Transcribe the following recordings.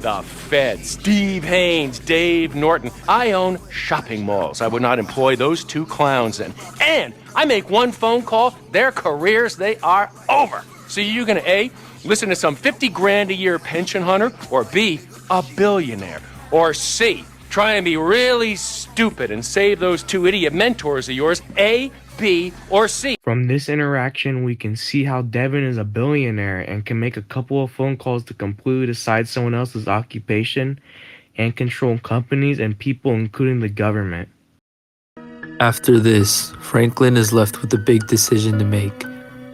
The Fed, Steve Haynes, Dave Norton. I own shopping malls. I would not employ those two clowns in. And I make one phone call, their careers, they are over. So you gonna A, listen to some 50 grand a year pension hunter, or B, a billionaire, or C, try and be really stupid and save those two idiot mentors of yours, A, B, or C. From this interaction, we can see how Devin is a billionaire and can make a couple of phone calls to completely decide someone else's occupation and control companies and people, including the government. After this, Franklin is left with a big decision to make.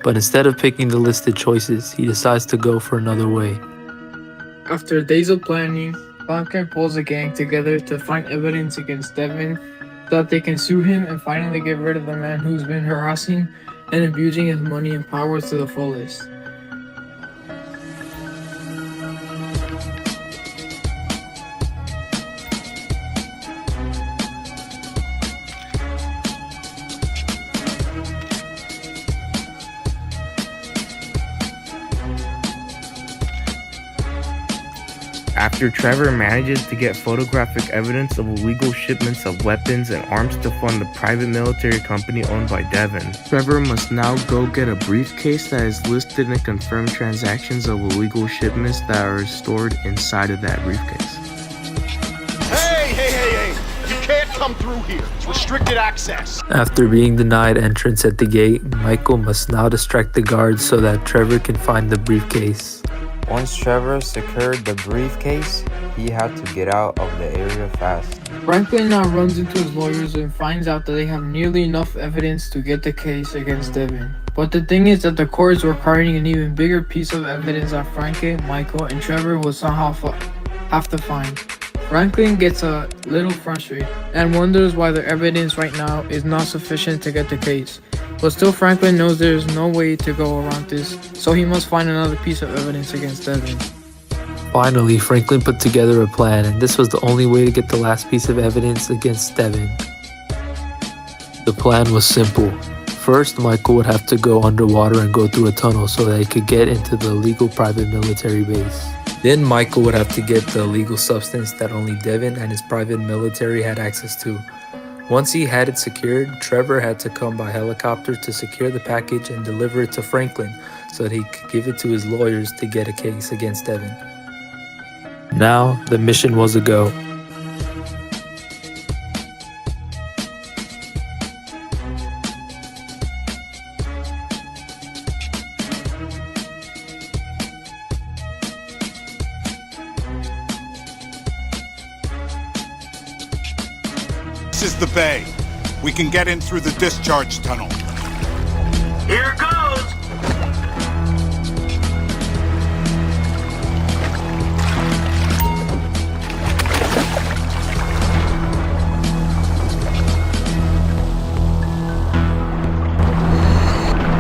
But instead of picking the listed choices, he decides to go for another way. After days of planning, Franklin pulls a gang together to find evidence against Devin so that they can sue him and finally get rid of the man who's been harassing and abusing his money and powers to the fullest. After Trevor manages to get photographic evidence of illegal shipments of weapons and arms to fund the private military company owned by Devin, Trevor must now go get a briefcase that is listed and confirmed transactions of illegal shipments that are stored inside of that briefcase. Hey! You can't come through here. It's restricted access. After being denied entrance at the gate, Michael must now distract the guards so that Trevor can find the briefcase. Once Trevor secured the briefcase, he had to get out of the area fast. Franklin now runs into his lawyers and finds out that they have nearly enough evidence to get the case against Devin. But the thing is that the court is requiring an even bigger piece of evidence that Franklin, Michael, and Trevor will somehow have to find. Franklin gets a little frustrated and wonders why the evidence right now is not sufficient to get the case. But still, Franklin knows there is no way to go around this, so he must find another piece of evidence against Devin. Finally, Franklin put together a plan, and this was the only way to get the last piece of evidence against Devin. The plan was simple. First, Michael would have to go underwater and go through a tunnel so that he could get into the illegal private military base. Then Michael would have to get the illegal substance that only Devin and his private military had access to. Once he had it secured, Trevor had to come by helicopter to secure the package and deliver it to Franklin so that he could give it to his lawyers to get a case against Devin. Now, the mission was a go. This is the bay. We can get in through the discharge tunnel. Here goes!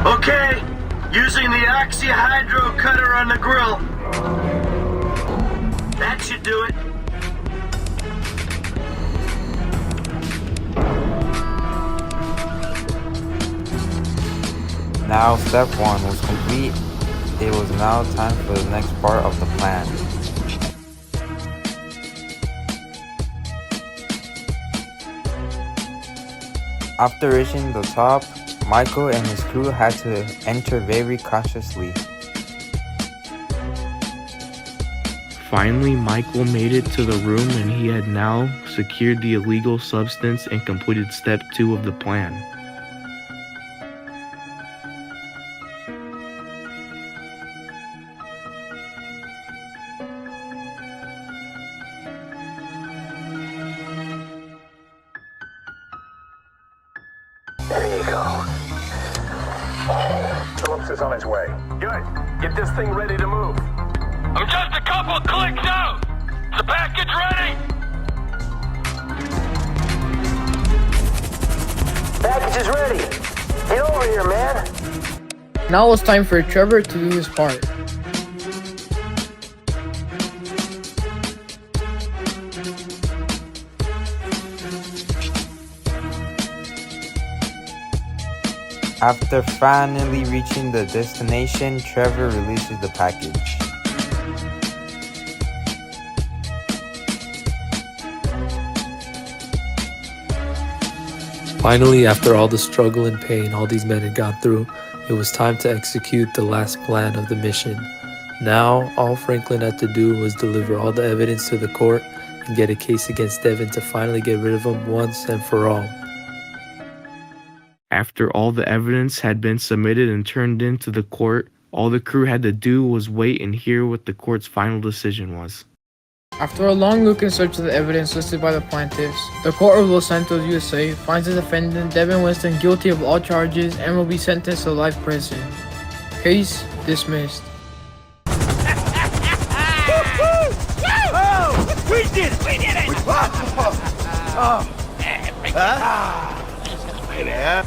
Okay, using the oxyhydro cutter on the grill. That should do it. Now step 1 was complete. It was now time for the next part of the plan. After reaching the top, Michael and his crew had to enter very cautiously. Finally, Michael made it to the room and he had now secured the illegal substance and completed step 2 of the plan. There you go. Phillips is on his way. Good. Get this thing ready to move. I'm just a couple clicks out. Is the package ready? Package is ready. Get over here, man. Now it's time for Trevor to do his part. After finally reaching the destination, Trevor releases the package. Finally, after all the struggle and pain all these men had gone through, it was time to execute the last plan of the mission. Now, all Franklin had to do was deliver all the evidence to the court and get a case against Devin to finally get rid of him once and for all. After all the evidence had been submitted and turned in to the court, all the crew had to do was wait and hear what the court's final decision was. After a long look and search of the evidence listed by the plaintiffs, the Court of Los Santos, USA finds the defendant Devin Winston guilty of all charges and will be sentenced to life prison. Case dismissed. We did it! We did it!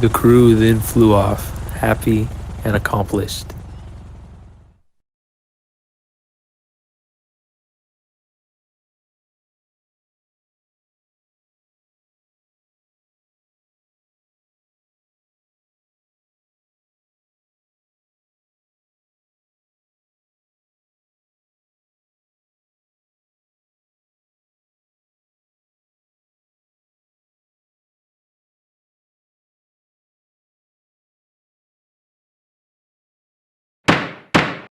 The crew then flew off, happy and accomplished.